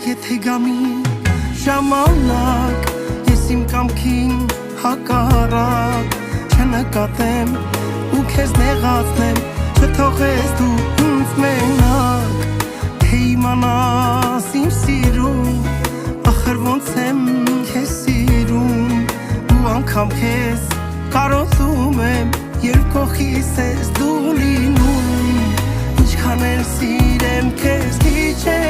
Եթե գամի ժամանակ ես իմ կամքին հակառակ չնկատեմ ու քեզ նեղացնեմ չթողես դու ինձ մենակ թե իմանաս իմ սիրում ախր ոնց եմ քեզ սիրում ու անգամ քեզ կարոտում եմ երբ կողքիս ես դու լինում ինչքան էլ սիրեմ քեզ քիչ է